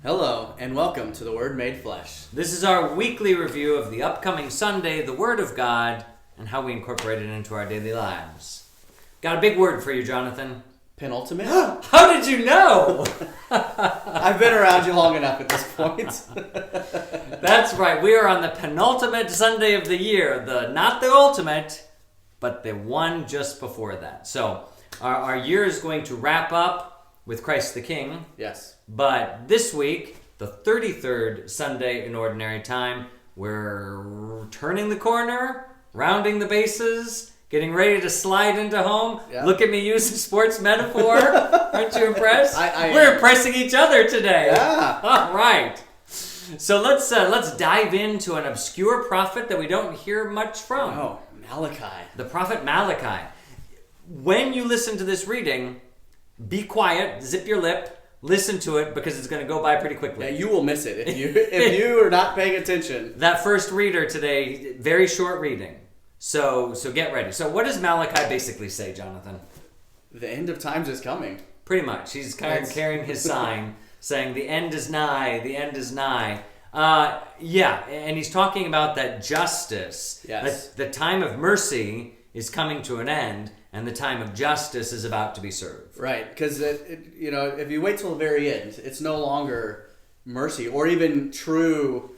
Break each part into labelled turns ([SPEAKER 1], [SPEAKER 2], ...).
[SPEAKER 1] Hello, and welcome to The Word Made Flesh.
[SPEAKER 2] This is our weekly review of the upcoming Sunday, the Word of God, and how we incorporate it into our daily lives. Got a big word for you, Jonathan.
[SPEAKER 1] Penultimate?
[SPEAKER 2] How did you know?
[SPEAKER 1] I've been around you long enough at this point.
[SPEAKER 2] That's right. We are on the penultimate Sunday of the year. Not the ultimate, but the one just before that. So our year is going to wrap up with Christ the King.
[SPEAKER 1] Yes.
[SPEAKER 2] But this week, the 33rd Sunday in Ordinary Time, we're turning the corner, rounding the bases, getting ready to slide into home. Yep. Look at me use a sports metaphor. Aren't you impressed? We're impressing each other today.
[SPEAKER 1] Yeah.
[SPEAKER 2] All right. So let's dive into an obscure prophet that we don't hear much from.
[SPEAKER 1] Oh, Malachi.
[SPEAKER 2] The prophet Malachi. When you listen to this reading, be quiet, zip your lip, listen to it because it's going to go by pretty quickly.
[SPEAKER 1] Yeah, you will miss it if you are not paying attention.
[SPEAKER 2] That first reader today, very short reading. So get ready. So what does Malachi basically say, Jonathan?
[SPEAKER 1] The end of times is coming.
[SPEAKER 2] Pretty much. He's kind of carrying his sign saying the end is nigh, the end is nigh. Yeah, and he's talking about that justice.
[SPEAKER 1] Yes.
[SPEAKER 2] The time of mercy is coming to an end, and the time of justice is about to be served.
[SPEAKER 1] Right, because if you wait till the very end, it's no longer mercy or even true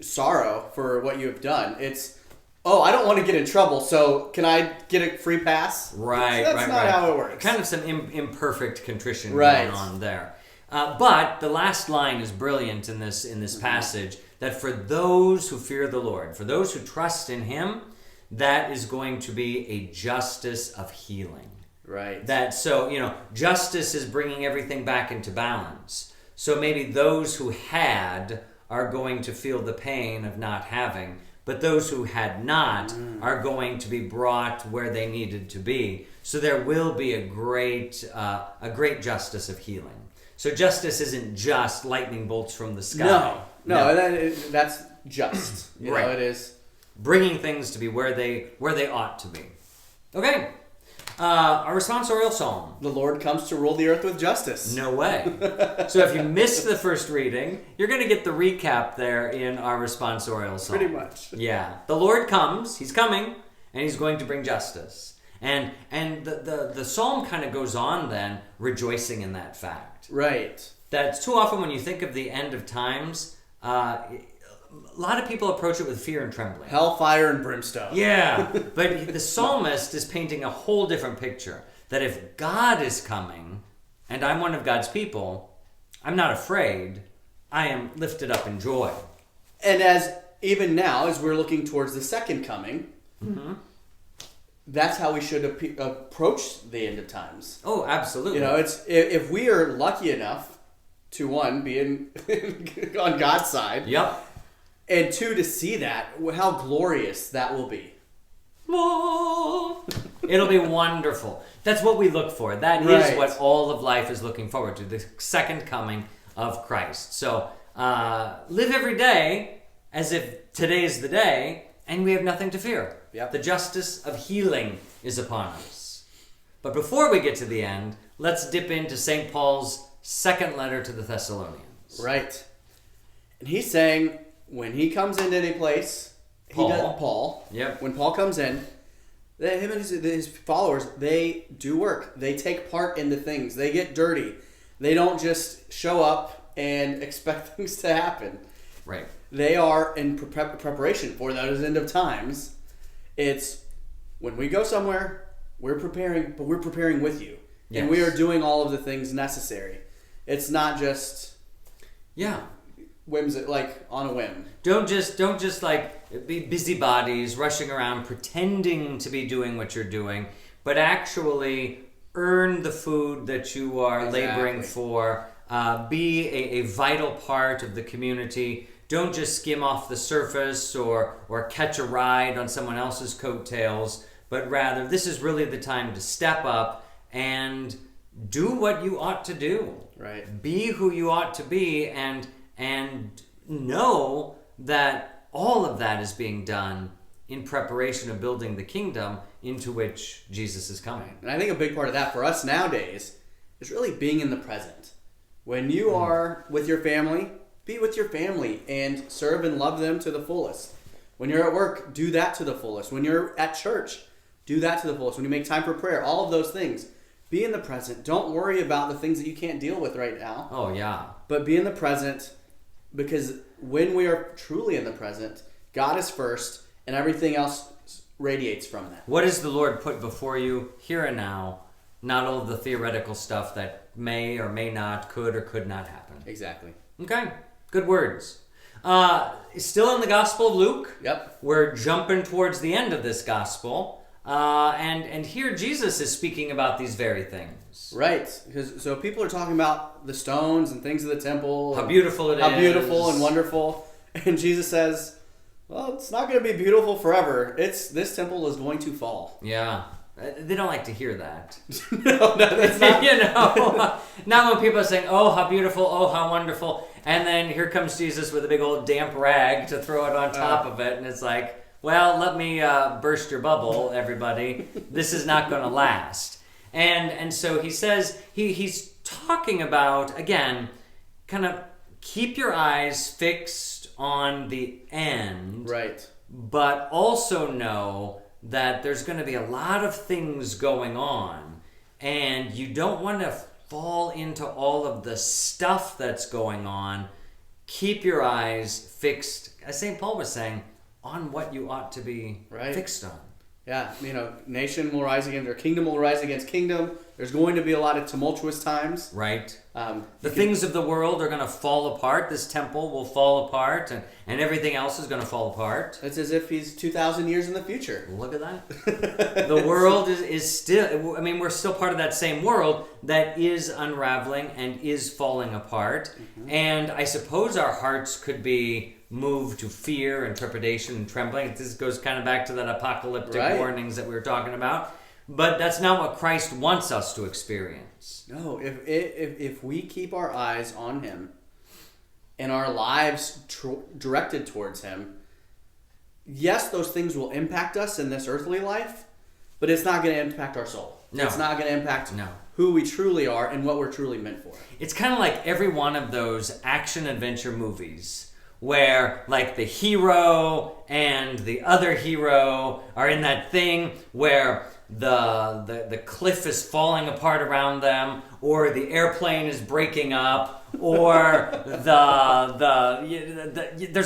[SPEAKER 1] sorrow for what you have done. It's, I don't want to get in trouble, so can I get a free pass?
[SPEAKER 2] Right,
[SPEAKER 1] That's not how it works.
[SPEAKER 2] Kind of some imperfect contrition going on there. But the last line is brilliant in this passage, that for those who fear the Lord, for those who trust in Him, that is going to be a justice of healing.
[SPEAKER 1] Right.
[SPEAKER 2] Justice is bringing everything back into balance. So maybe those who had are going to feel the pain of not having, but those who had not are going to be brought where they needed to be. So there will be a great justice of healing. So justice isn't just lightning bolts from the sky.
[SPEAKER 1] No. That's just.
[SPEAKER 2] Right.
[SPEAKER 1] It is
[SPEAKER 2] bringing things to be where they ought to be. Okay. Our responsorial psalm.
[SPEAKER 1] The Lord comes to rule the earth with justice.
[SPEAKER 2] No way. So if you missed the first reading, you're going to get the recap there in our responsorial psalm.
[SPEAKER 1] Pretty much.
[SPEAKER 2] Yeah. The Lord comes, He's coming, and He's going to bring justice. And the psalm kind of goes on then, rejoicing in that fact.
[SPEAKER 1] Right.
[SPEAKER 2] That's too often when you think of the end of times, a lot of people approach it with fear and trembling.
[SPEAKER 1] Hellfire and brimstone.
[SPEAKER 2] Yeah, but the psalmist is painting a whole different picture. That if God is coming, and I'm one of God's people, I'm not afraid. I am lifted up in joy.
[SPEAKER 1] And even now, as we're looking towards the second coming, that's how we should approach the end of times.
[SPEAKER 2] Oh, absolutely.
[SPEAKER 1] It's if we are lucky enough to, one, be on God's side.
[SPEAKER 2] Yep.
[SPEAKER 1] And two, to see that, how glorious that will be.
[SPEAKER 2] It'll be wonderful. That's what we look for. That is what all of life is looking forward to, the second coming of Christ. So live every day as if today is the day, and we have nothing to fear.
[SPEAKER 1] Yep.
[SPEAKER 2] The justice of healing is upon us. But before we get to the end, let's dip into St. Paul's second letter to the Thessalonians.
[SPEAKER 1] Right. And he's saying, when he comes into any place, Paul.
[SPEAKER 2] Yep.
[SPEAKER 1] When Paul comes in, him and his followers, they do work. They take part in the things. They get dirty. They don't just show up and expect things to happen.
[SPEAKER 2] Right.
[SPEAKER 1] They are in preparation for those end of times. It's when we go somewhere, we're preparing, but we're preparing with you. Yes. And we are doing all of the things necessary. It's not just whims, like on a whim.
[SPEAKER 2] Don't just like be busybodies rushing around pretending to be doing what you're doing, but actually earn the food that you are laboring for. Be a vital part of the community. Don't just skim off the surface or catch a ride on someone else's coattails, but rather this is really the time to step up and do what you ought to do.
[SPEAKER 1] Right.
[SPEAKER 2] Be who you ought to be, and know that all of that is being done in preparation of building the kingdom into which Jesus is coming.
[SPEAKER 1] And I think a big part of that for us nowadays is really being in the present. When you are with your family, be with your family and serve and love them to the fullest. When you're at work, do that to the fullest. When you're at church, do that to the fullest. When you make time for prayer, all of those things. Be in the present. Don't worry about the things that you can't deal with right now.
[SPEAKER 2] Oh, yeah.
[SPEAKER 1] But be in the present, because when we are truly in the present, God is first and everything else radiates from that.
[SPEAKER 2] What does the Lord put before you here and now? Not all of the theoretical stuff that may or may not, could or could not happen.
[SPEAKER 1] Exactly.
[SPEAKER 2] Okay, good words. Still in the Gospel of Luke.
[SPEAKER 1] Yep.
[SPEAKER 2] We're jumping towards the end of this Gospel. And here Jesus is speaking about these very things.
[SPEAKER 1] Right. So people are talking about the stones and things of the temple.
[SPEAKER 2] How beautiful it is.
[SPEAKER 1] How beautiful and wonderful. And Jesus says, well, it's not going to be beautiful forever. This temple is going to fall.
[SPEAKER 2] Yeah. They don't like to hear that.
[SPEAKER 1] No, that's not.
[SPEAKER 2] You know, not when people are saying, oh, how beautiful, oh, how wonderful. And then here comes Jesus with a big old damp rag to throw it on top of it. And it's like, well, let me burst your bubble, everybody. This is not going to last. And so he says, he's talking about, again, kind of keep your eyes fixed on the end.
[SPEAKER 1] Right.
[SPEAKER 2] But also know that there's going to be a lot of things going on, and you don't want to fall into all of the stuff that's going on. Keep your eyes fixed, as St. Paul was saying, on what you ought to be fixed on.
[SPEAKER 1] Yeah, nation will rise against, or kingdom will rise against kingdom. There's going to be a lot of tumultuous times.
[SPEAKER 2] Right. The things of the world are going to fall apart. This temple will fall apart, and everything else is going to fall apart.
[SPEAKER 1] It's as if he's 2,000 years in the future.
[SPEAKER 2] Look at that. The world is still, we're still part of that same world that is unraveling and is falling apart. Mm-hmm. And I suppose our hearts could be moved to fear and trepidation and trembling. This goes kind of back to that apocalyptic warnings that we were talking about. But that's not what Christ wants us to experience.
[SPEAKER 1] No, if we keep our eyes on him and our lives directed towards him, yes, those things will impact us in this earthly life, but it's not going to impact our soul.
[SPEAKER 2] No.
[SPEAKER 1] It's not going to impact who we truly are and what we're truly meant for.
[SPEAKER 2] It's kind of like every one of those action-adventure movies where, like, the hero and the other hero are in that thing where the cliff is falling apart around them, or the airplane is breaking up, or there's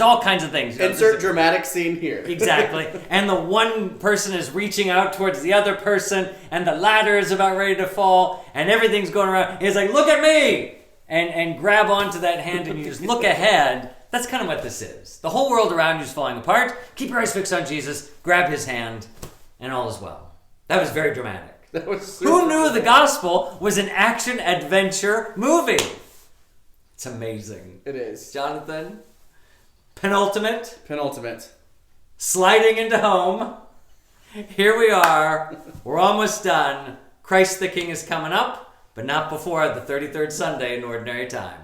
[SPEAKER 2] all kinds of things.
[SPEAKER 1] Insert dramatic scene here.
[SPEAKER 2] Exactly. And the one person is reaching out towards the other person, and the ladder is about ready to fall, and everything's going around. He's like, look at me! And grab onto that hand, and you just look ahead. That's kind of what this is. The whole world around you is falling apart. Keep your eyes fixed on Jesus. Grab his hand, and all is well. That was very dramatic.
[SPEAKER 1] That was
[SPEAKER 2] Who knew the gospel was an action-adventure movie? It's amazing.
[SPEAKER 1] It is.
[SPEAKER 2] Jonathan? Penultimate.
[SPEAKER 1] Sliding
[SPEAKER 2] into home. Here we are. We're almost done. Christ the King is coming up, but not before the 33rd Sunday in Ordinary Time.